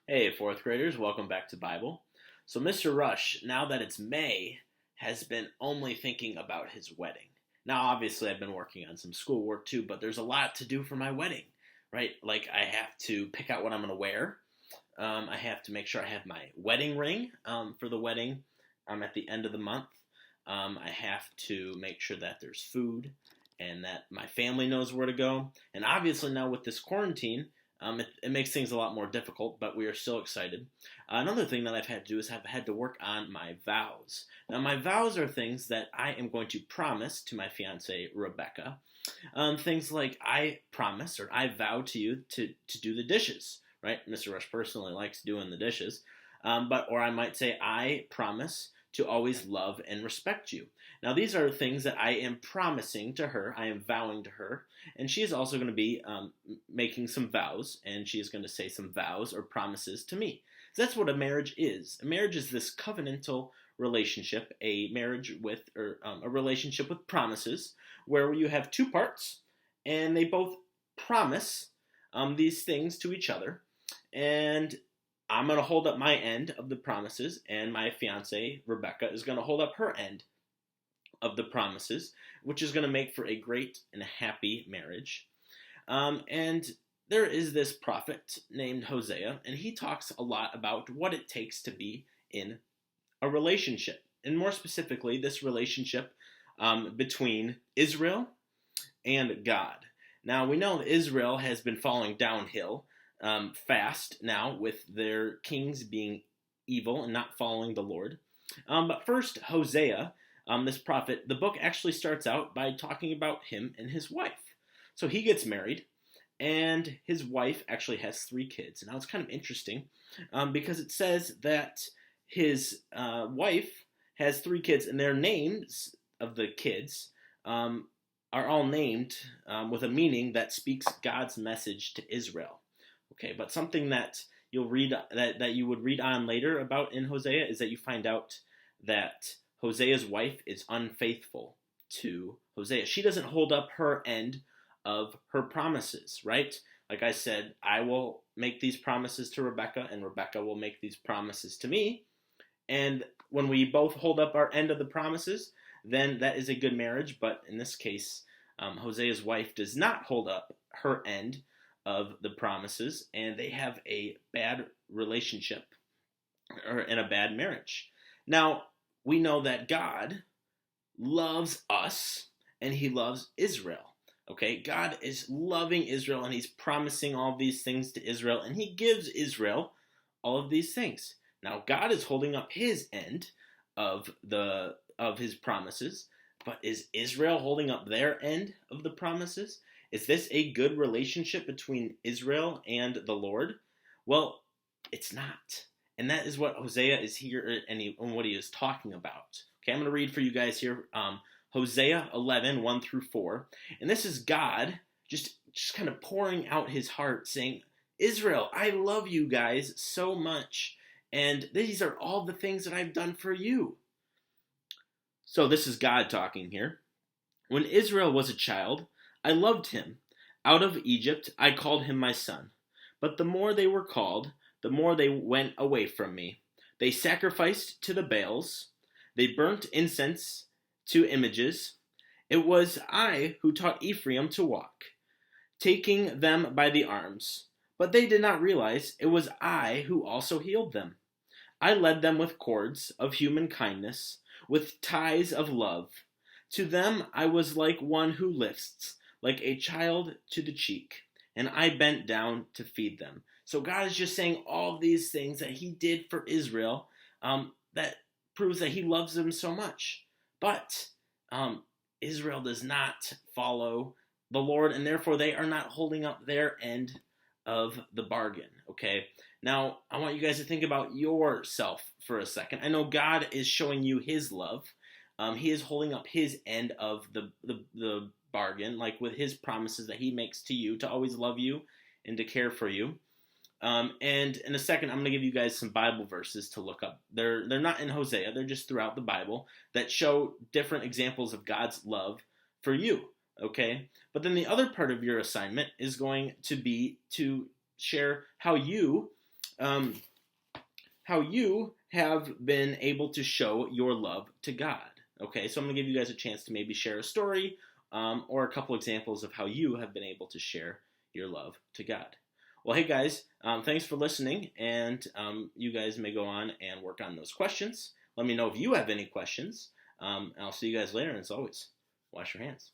Hey, fourth graders, welcome back to Bible. So, Mr. Rush, now that it's May, has been only thinking about his wedding. Now, obviously, I've been working on some schoolwork too, but there's a lot to do for my wedding, right? Like, I have to pick out what I'm going to wear. I have to make sure I have my wedding ring for the wedding at the end of the month. I have to make sure that there's food and that my family knows where to go. And obviously, now with this quarantine, it makes things a lot more difficult, but we are still excited. Another thing that I've had to do is have had to work on my vows. Now, my vows are things that I am going to promise to my fiancee, Rebecca. Things like I promise or I vow to you to do the dishes, right? Mr. Rush personally likes doing the dishes. Or I might say, I promise to always love and respect you. Now, these are things that I am promising to her, I am vowing to her, and she is also going to be making some vows, and she is going to say some vows or promises to me. So that's what a marriage is. A marriage is this covenantal relationship, a marriage with, or a relationship with promises, where you have two parts, and they both promise these things to each other, and I'm going to hold up my end of the promises, and my fiance, Rebecca, is going to hold up her end of the promises, which is going to make for a great and happy marriage. And there is this prophet named Hosea, and he talks a lot about what it takes to be in a relationship. And more specifically, this relationship between Israel and God. Now, we know that Israel has been falling downhill fast now, with their kings being evil and not following the Lord. But first, Hosea, this prophet, the book actually starts out by talking about him and his wife. So he gets married, and his wife actually has 3 kids. Now it's kind of interesting because it says that his wife has 3 kids, and their names of the kids are all named with a meaning that speaks God's message to Israel. Okay, but something that you'll read that you would read on later about in Hosea is that you find out that Hosea's wife is unfaithful to Hosea. She doesn't hold up her end of her promises, right? Like I said, I will make these promises to Rebecca, and Rebecca will make these promises to me. And when we both hold up our end of the promises, then that is a good marriage. But in this case, Hosea's wife does not hold up her end of the promises, and they have a bad relationship and a bad marriage. Now, we know that God loves us, and he loves Israel. Okay, God is loving Israel, and he's promising all these things to Israel, and he gives Israel all of these things. Now, God is holding up his end of his promises, but is Israel holding up their end of the promises? Is this a good relationship between Israel and the Lord? Well, it's not. And that is what Hosea is here and what he is talking about. Okay, I'm going to read for you guys here Hosea 11, 1 through 4. And this is God just kind of pouring out his heart, saying, Israel, I love you guys so much. And these are all the things that I've done for you. So this is God talking here. When Israel was a child, I loved him. Out of Egypt I called him my son. But the more they were called, the more they went away from me. They sacrificed to the Baals. They burnt incense to images. It was I who taught Ephraim to walk, taking them by the arms. But they did not realize it was I who also healed them. I led them with cords of human kindness, with ties of love. To them I was like one who lifts, like a child to the cheek, and I bent down to feed them. So God is just saying all these things that he did for Israel that proves that he loves them so much. But Israel does not follow the Lord, and therefore they are not holding up their end of the bargain, okay? Now, I want you guys to think about yourself for a second. I know God is showing you his love. He is holding up his end of the bargain, like with his promises that he makes to you to always love you and to care for you. And in a second, I'm going to give you guys some Bible verses to look up. They're not in Hosea. They're just throughout the Bible that show different examples of God's love for you. Okay? But then the other part of your assignment is going to be to share how you um, how you have been able to show your love to God. Okay, so I'm going to give you guys a chance to maybe share a story or a couple examples of how you have been able to share your love to God. Well, hey guys, thanks for listening, and you guys may go on and work on those questions. Let me know if you have any questions, and I'll see you guys later, and as always, wash your hands.